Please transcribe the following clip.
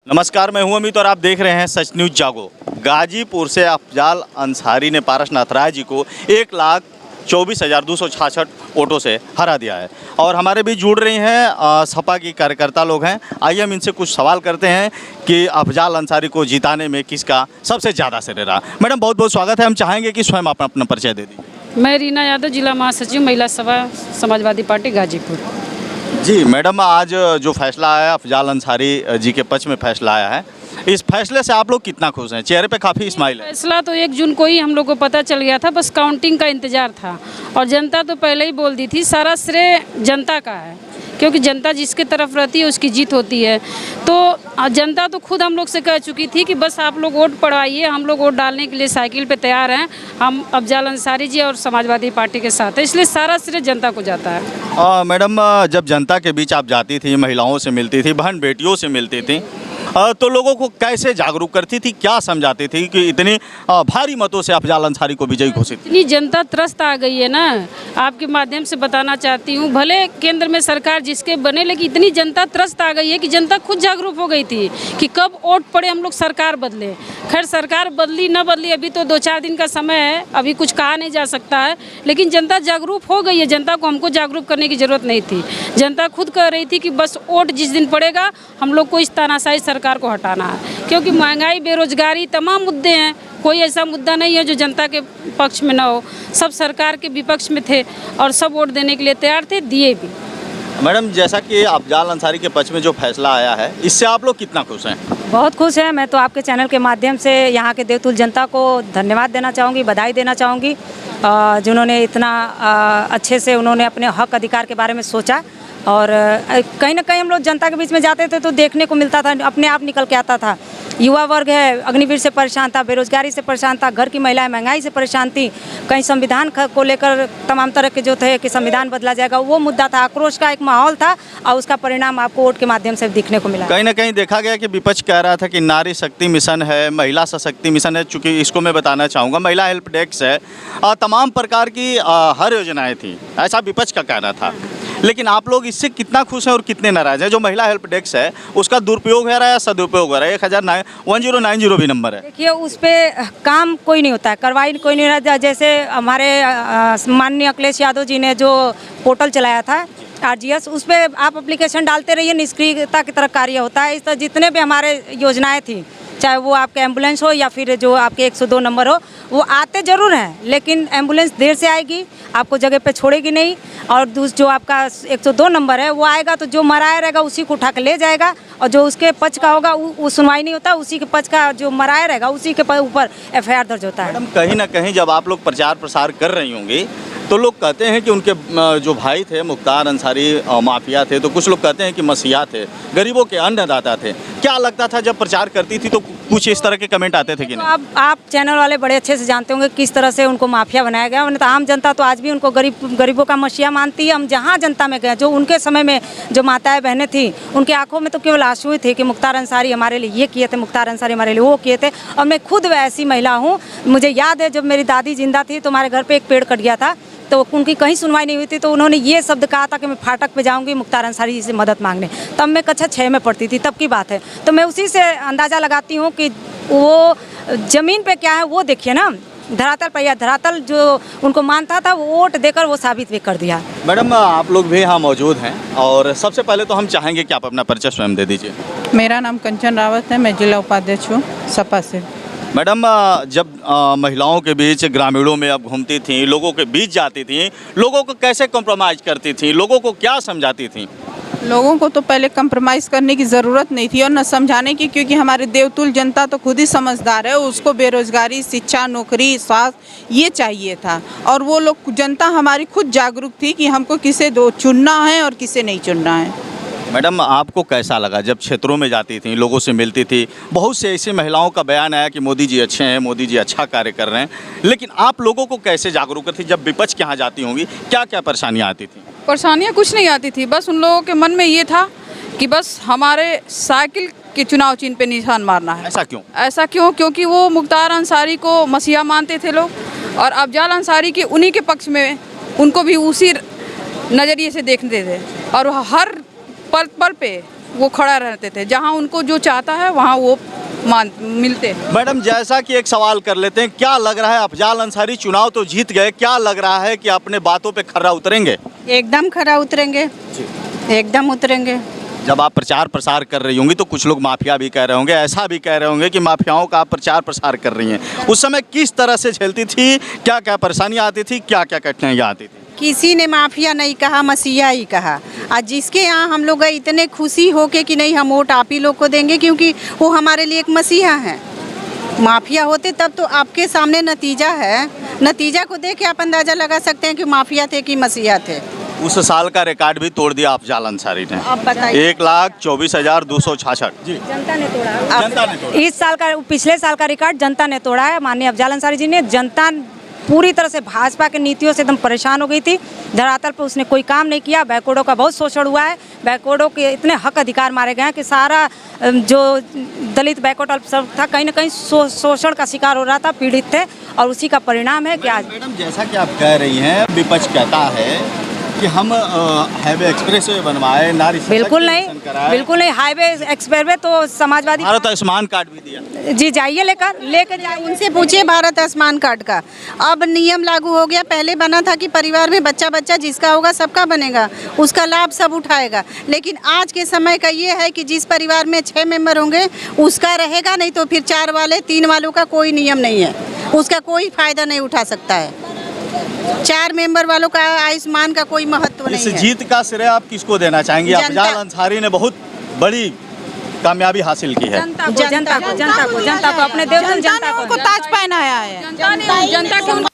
नमस्कार, मैं हूं अमित और आप देख रहे हैं सच न्यूज जागो। गाजीपुर से अफजाल अंसारी ने पारसनाथ राय जी को 1,24,266 वोटों से हरा दिया है और हमारे बीच जुड़ रही हैं सपा की कार्यकर्ता लोग हैं। आइए हम इनसे कुछ सवाल करते हैं कि अफजाल अंसारी को जिताने में किसका सबसे ज़्यादा श्रेय रहा। मैडम, बहुत बहुत स्वागत है। हम चाहेंगे कि स्वयं आप अपना परिचय दे दीजिए। मैं रीना यादव, जिला महासचिव महिला सभा समाजवादी पार्टी गाजीपुर। जी मैडम, आज जो फैसला आया अफजाल अंसारी जी के पक्ष में फैसला आया है, इस फैसले से आप लोग कितना खुश हैं? चेहरे पे काफ़ी स्माइल है। फैसला तो 1 जून को ही हम लोग को पता चल गया था, बस काउंटिंग का इंतजार था और जनता तो पहले ही बोल दी थी सारा श्रेय जनता का है, क्योंकि जनता जिसके तरफ रहती है उसकी जीत होती है। तो जनता तो खुद हम लोग से कह चुकी थी कि बस आप लोग वोट पड़वाइए, हम लोग वोट डालने के लिए साइकिल पे तैयार हैं। हम अफजाल अंसारी जी और समाजवादी पार्टी के साथ है, इसलिए सारा श्रेय जनता को जाता है। मैडम, जब जनता के बीच आप जाती थी, महिलाओं से मिलती थी, बहन बेटियों से मिलती थी, तो लोगों को कैसे जागरूक करती थी, क्या समझाती थी कि इतनी भारी मतों से अफजाल अंसारी को विजयी घोषित? इतनी जनता त्रस्त आ गई है ना, आपके माध्यम से बताना चाहती हूँ। भले केंद्र में सरकार जिसके बने, लेकिन इतनी जनता त्रस्त आ गई है कि जनता खुद जागरूक हो गई थी कि कब वोट पड़े हम लोग सरकार बदले। खैर, सरकार बदली न बदली अभी तो 2-4 दिन का समय है, अभी कुछ कहा नहीं जा सकता है, लेकिन जनता जागरूक हो गई है। जनता को हमको जागरूक करने की ज़रूरत नहीं थी। जनता खुद कह रही थी कि बस वोट जिस दिन पड़ेगा हम लोग को इस तानाशाही सरकार को हटाना है, क्योंकि महंगाई, बेरोजगारी, तमाम मुद्दे हैं। कोई ऐसा मुद्दा नहीं है जो जनता के पक्ष में ना हो। सब सरकार के विपक्ष में थे और सब वोट देने के लिए तैयार थे, दिए भी। मैडम, जैसा कि अफजाल अंसारी के पक्ष में जो फैसला आया है, इससे आप लोग कितना खुश हैं? बहुत खुश है। मैं तो आपके चैनल के माध्यम से यहाँ के देवतुल जनता को धन्यवाद देना चाहूँगी, बधाई देना चाहूँगी, जिन्होंने इतना अच्छे से उन्होंने अपने हक अधिकार के बारे में सोचा। और कहीं ना कहीं हम लोग जनता के बीच में जाते थे तो देखने को मिलता था, अपने आप निकल के आता था। युवा वर्ग है, अग्निवीर से परेशान था, बेरोजगारी से परेशान था, घर की महिलाएं महंगाई से परेशान थी। कहीं संविधान को लेकर तमाम तरह के जो थे कि संविधान बदला जाएगा, वो मुद्दा था। आक्रोश का एक माहौल था और उसका परिणाम आपको वोट के माध्यम से दिखने को मिला। कहीं ना कहीं देखा गया कि विपक्ष कह रहा था कि नारी शक्ति मिशन है, महिला सशक्ति मिशन है। चूँकि इसको मैं बताना चाहूँगा, महिला हेल्प डेस्क है, तमाम प्रकार की हर योजनाएँ थी, ऐसा विपक्ष का कहना था। लेकिन आप लोग इससे कितना खुश हैं और कितने नाराज हैं? जो महिला हेल्प डेस्क है उसका दुरुपयोग है या सदुपयोग हो रहा है? 1090 भी नंबर है। देखिए, उस पर काम कोई नहीं होता है, कार्रवाई कोई नहीं रहा। जैसे हमारे माननीय अखिलेश यादव जी ने जो पोर्टल चलाया था RGS, उस पर आप एप्लीकेशन डालते रहिए, निष्क्रियता की तरह कार्य होता है। इस तरह जितने भी हमारे योजनाएँ थी, चाहे वो आपके एम्बुलेंस हो या फिर जो आपके 102 नंबर हो, वो आते ज़रूर हैं, लेकिन एम्बुलेंस देर से आएगी, आपको जगह पे छोड़ेगी नहीं। और जो आपका 102 नंबर है वो आएगा तो जो मराया रहेगा उसी को उठा के ले जाएगा, और जो उसके पक्ष का होगा वो सुनवाई नहीं होता, उसी के पक्ष का जो मराया रहेगा उसी के ऊपर FIR दर्ज होता है। मैडम, कहीं ना कहीं जब आप लोग प्रचार प्रसार कर रही होंगी तो लोग कहते हैं कि उनके जो भाई थे मुख्तार अंसारी माफिया थे, तो कुछ लोग कहते हैं कि मसीहा थे, गरीबों के अन्नदाता थे। क्या लगता था जब प्रचार करती थी तो कुछ इस तरह के कमेंट आते थे कि नहीं? तो आप चैनल वाले बड़े अच्छे से जानते होंगे किस तरह से उनको माफिया बनाया गया। तो आम जनता तो आज भी उनको गरीबों का मसीहा मानती है। हम जहाँ जनता में गए, जो उनके समय में जो माताएं बहनें थी, उनके आंखों में तो केवल आंसू ही थे कि मुख्तार अंसारी हमारे लिए ये किए थे, मुख्तार अंसारी हमारे लिए वो किए थे। और मैं खुद ऐसी महिला हूँ। मुझे याद है जब मेरी दादी जिंदा थी तो हमारे घर पर एक पेड़ कट गया था, तो उनकी कहीं सुनवाई नहीं हुई थी, तो उन्होंने ये शब्द कहा था कि मैं फाटक पे जाऊंगी मुख्तार अंसारी जी से मदद मांगने। तब मैं कक्षा 6 में पढ़ती थी, तब की बात है। तो मैं उसी से अंदाज़ा लगाती हूँ कि वो ज़मीन पे क्या है वो देखिए ना, धरातल पर, या धरातल जो उनको मानता था वो वोट देकर वो साबित भी कर दिया। मैडम, आप लोग भी यहाँ मौजूद हैं और सबसे पहले तो हम चाहेंगे कि आप अपना परिचय स्वयं दे दीजिए। मेरा नाम कंचन रावत है, मैं जिला उपाध्यक्ष हूँ सपा से। मैडम, जब महिलाओं के बीच, ग्रामीणों में आप घूमती थी, लोगों के बीच जाती थी, लोगों को कैसे कॉम्प्रोमाइज़ करती थी, लोगों को क्या समझाती थी? लोगों को तो पहले कंप्रोमाइज़ करने की ज़रूरत नहीं थी और न समझाने की, क्योंकि हमारे देवतुल जनता तो खुद ही समझदार है। उसको बेरोजगारी, शिक्षा, नौकरी, स्वास्थ्य ये चाहिए था, और वो लोग, जनता हमारी खुद जागरूक थी कि हमको किसे चुनना है और किसे नहीं चुनना है। मैडम, आपको कैसा लगा जब क्षेत्रों में जाती थी, लोगों से मिलती थी? बहुत से ऐसी महिलाओं का बयान आया कि मोदी जी अच्छे हैं, मोदी जी अच्छा कार्य कर रहे हैं, लेकिन आप लोगों को कैसे जागरूक करती? जब विपक्ष के यहाँ जाती होंगी, क्या क्या परेशानियाँ आती थी? परेशानियाँ कुछ नहीं आती थी, बस उन लोगों के मन में ये था कि बस हमारे साइकिल के चुनाव चिन्ह पे निशान मारना है। ऐसा क्यों? ऐसा क्यों? क्योंकि वो मुख्तार अंसारी को मसीहा मानते थे लोग, और अफजाल अंसारी के उन्हीं के पक्ष में उनको भी उसी नज़रिए से देखते थे, और हर पल पे वो खड़ा रहते थे, जहाँ उनको जो चाहता है वहाँ वो मिलते। मैडम जैसा कि एक सवाल कर लेते हैं, क्या लग रहा है अफजाल अंसारी चुनाव तो जीत गए, क्या लग रहा है कि अपने बातों पे खरा उतरेंगे? एकदम खरा उतरेंगे, एकदम उतरेंगे। जब आप प्रचार प्रसार कर रही होंगी तो कुछ लोग माफिया भी कह रहे होंगे, ऐसा भी कह रहे होंगे कि माफियाओं का आप प्रचार प्रसार कर रही हैं। उस समय किस तरह से झेलती थी, क्या क्या परेशानियां आती थी, क्या क्या कठिनाइयां आती थी? किसी ने माफिया नहीं कहा, मसीहा ही कहा। आज जिसके यहाँ हम लोग गए इतने खुशी होके कि नहीं हम वोट आप ही लोग को देंगे, क्योंकि वो हमारे लिए एक मसीहा हैं। माफिया होते तब तो आपके सामने नतीजा है, नतीजा को देख के आप अंदाजा लगा सकते हैं कि माफिया थे कि मसीहा थे। उस साल का रिकॉर्ड भी तोड़ दिया अफजाल अंसारी ने। आप बताइए। 1,24,266। जी, जनता ने तोड़ा। जनता ने तोड़ा। इस साल का, पिछले साल का रिकॉर्ड जनता ने तोड़ा है। माननीय अफजाल अंसारी जी ने, जनता पूरी तरह से भाजपा की नीतियों से एकदम परेशान हो गई थी। धरातल पर उसने कोई काम नहीं किया। बैकवर्डों का बहुत शोषण हुआ है। बैकवर्डों के इतने हक अधिकार मारे गए हैं कि सारा जो दलित बैकवर्ड अल्पसंख्यक था कहीं ना कहीं शोषण का शिकार हो रहा था, पीड़ित थे, और उसी का परिणाम है कि आज। मैडम जैसा कि आप कह रही हैं, विपक्ष कहता है कि हम हाईवे एक्सप्रेस वे बनवाए, नारी बिल्कुल नहीं, बिल्कुल नहीं। हाईवे एक्सप्रेस वे तो समाजवादी भारत आयुष्मान कार्ड भी दिया। जी, जाइए लेकर जाइए। उनसे पूछिए भारत आयुष्मान कार्ड का। अब नियम लागू हो गया। पहले बना था कि परिवार में बच्चा बच्चा जिसका होगा सबका बनेगा, उसका लाभ सब उठाएगा। लेकिन आज के समय का ये है कि जिस परिवार में 6 मेंबर होंगे उसका रहेगा, नहीं तो फिर 4 वाले 3 वालों का कोई नियम नहीं है, उसका कोई फायदा नहीं उठा सकता है। 4 मेंबर वालों का आयुष्मान का कोई महत्व नहीं है। इस जीत का श्रेय आप किसको देना चाहेंगे? अफजाल अंसारी ने बहुत बड़ी कामयाबी हासिल की है। जनता को अपने देवतुल्य जनता को ताज पहनाया है। जनता के